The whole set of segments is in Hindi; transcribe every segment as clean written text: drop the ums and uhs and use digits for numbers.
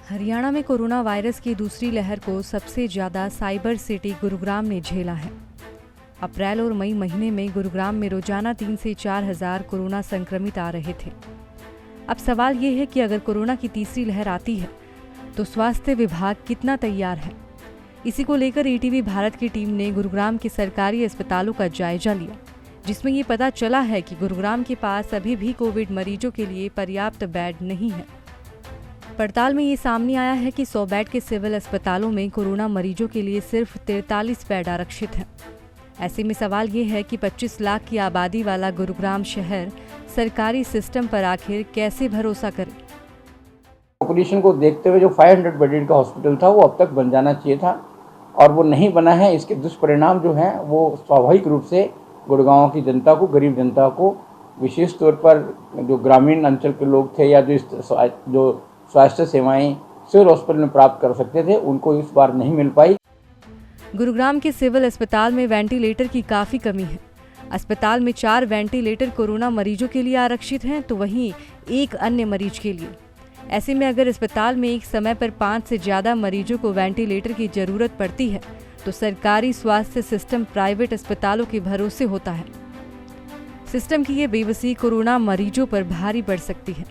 हरियाणा में कोरोना वायरस की दूसरी लहर को सबसे ज़्यादा साइबर सिटी गुरुग्राम ने झेला है। अप्रैल और मई महीने में गुरुग्राम में रोजाना 3 से 4 हज़ार कोरोना संक्रमित आ रहे थे। अब सवाल ये है कि अगर कोरोना की तीसरी लहर आती है तो स्वास्थ्य विभाग कितना तैयार है। इसी को लेकर ईटीवी भारत की टीम ने गुरुग्राम के सरकारी अस्पतालों का जायजा लिया, जिसमें ये पता चला है कि गुरुग्राम के पास अभी भी कोविड मरीजों के लिए पर्याप्त बेड नहीं है। पड़ताल में ये सामने आया है कि 100 बेड के सिविल अस्पतालों में कोरोना मरीजों के लिए सिर्फ 43 बेड आरक्षित हैं। ऐसे में सवाल ये है कि 25 लाख की आबादी वाला गुरुग्राम शहर सरकारी सिस्टम पर आखिर कैसे भरोसा करे। पॉपुलेशन को देखते हुए जो 500 बेडेड का हॉस्पिटल था वो अब तक बन जाना चाहिए था और वो नहीं बना है। इसके दुष्परिणाम जो हैं वो स्वाभाविक रूप से गुड़गांव की जनता को, गरीब जनता को, विशेष तौर पर जो ग्रामीण अंचल के लोग थे या जो स्वास्थ्य सेवाएं सिविल हॉस्पिटल में प्राप्त कर सकते थे, उनको इस बार नहीं मिल पाई। गुरुग्राम के सिविल अस्पताल में वेंटिलेटर की काफ़ी कमी है। अस्पताल में 4 वेंटिलेटर कोरोना मरीजों के लिए आरक्षित हैं तो वहीं 1 अन्य मरीज के लिए। ऐसे में अगर अस्पताल में एक समय पर 5 से ज़्यादा मरीजों को वेंटिलेटर की ज़रूरत पड़ती है तो सरकारी स्वास्थ्य सिस्टम प्राइवेट अस्पतालों के भरोसे होता है। सिस्टम की ये बेबसी कोरोना मरीजों पर भारी पड़ सकती है।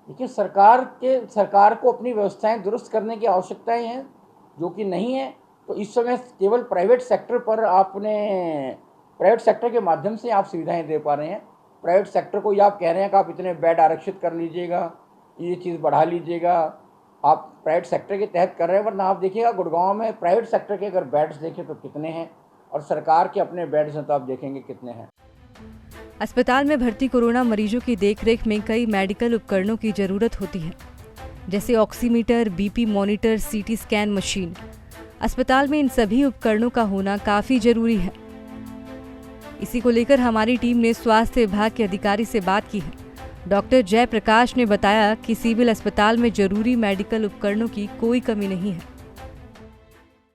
देखिए, सरकार को अपनी व्यवस्थाएं दुरुस्त करने की आवश्यकताएं हैं, जो कि नहीं है। तो इस समय केवल प्राइवेट सेक्टर के माध्यम से आप सुविधाएं दे पा रहे हैं। प्राइवेट सेक्टर को आप कह रहे हैं कि आप इतने बेड आरक्षित कर लीजिएगा, ये चीज़ बढ़ा लीजिएगा, आप प्राइवेट सेक्टर के तहत कर रहे हैं। वरना आप देखिएगा गुड़गांव में प्राइवेट सेक्टर के अगर बेड्स देखें तो कितने हैं और सरकार के अपने बेड्स हैं तो आप देखेंगे कितने हैं। अस्पताल में भर्ती कोरोना मरीजों की देखरेख में कई मेडिकल उपकरणों की जरूरत होती है, जैसे oximeter, BP monitor, CT scan machine. अस्पताल में इन सभी उपकरणों का होना काफ़ी जरूरी है। इसी को लेकर हमारी टीम ने स्वास्थ्य विभाग के अधिकारी से बात की है। डॉक्टर जयप्रकाश ने बताया कि सिविल अस्पताल में जरूरी मेडिकल उपकरणों की कोई कमी नहीं है।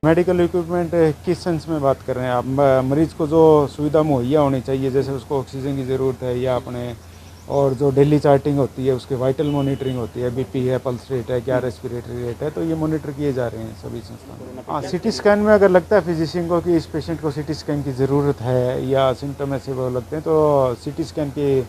मेडिकल इक्विपमेंट किस सेंस में बात कर रहे हैं आप? मरीज को जो सुविधा मुहैया होनी चाहिए, जैसे उसको ऑक्सीजन की ज़रूरत है या अपने और जो डेली चार्टिंग होती है, उसके वाइटल मॉनिटरिंग होती है, बीपी है, पल्स रेट है, क्या रेस्पिरेटरी रेट है, तो ये मॉनिटर किए जा रहे हैं सभी संस्थानों। हाँ, सिटी स्कैन में अगर लगता है फिजिशियन को कि इस पेशेंट को सिटी स्कैन की ज़रूरत है या सिम्टम ऐसे वो लगते हैं तो सिटी स्कैन की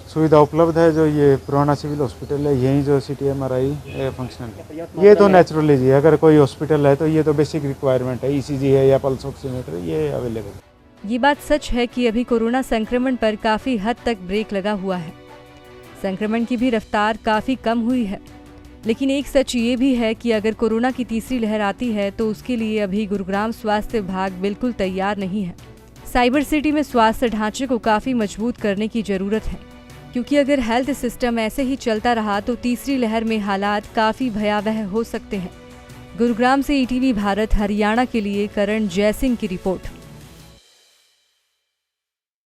सुविधा उपलब्ध है। जो ये पुराना सिविल हॉस्पिटल है, यहीं जो सिटी MRI फंक्शनल, ये तो नेचुरली जी, अगर कोई हॉस्पिटल है तो ये तो बेसिक रिक्वायरमेंट है। ECG है या पल्स ऑक्सीमीटर, ये अवेलेबल। ये बात सच है कि अभी कोरोना संक्रमण पर काफ़ी हद तक ब्रेक लगा हुआ है। संक्रमण की भी रफ्तार काफ़ी कम हुई है। लेकिन एक सच ये भी है कि अगर कोरोना की तीसरी लहर आती है तो उसके लिए अभी गुरुग्राम स्वास्थ्य विभाग बिल्कुल तैयार नहीं है। साइबर सिटी में स्वास्थ्य ढांचे को काफ़ी मजबूत करने की ज़रूरत है, क्योंकि अगर हेल्थ सिस्टम ऐसे ही चलता रहा तो तीसरी लहर में हालात काफ़ी भयावह हो सकते हैं। गुरुग्राम से ईटीवी भारत हरियाणा के लिए करण जयसिंह की रिपोर्ट।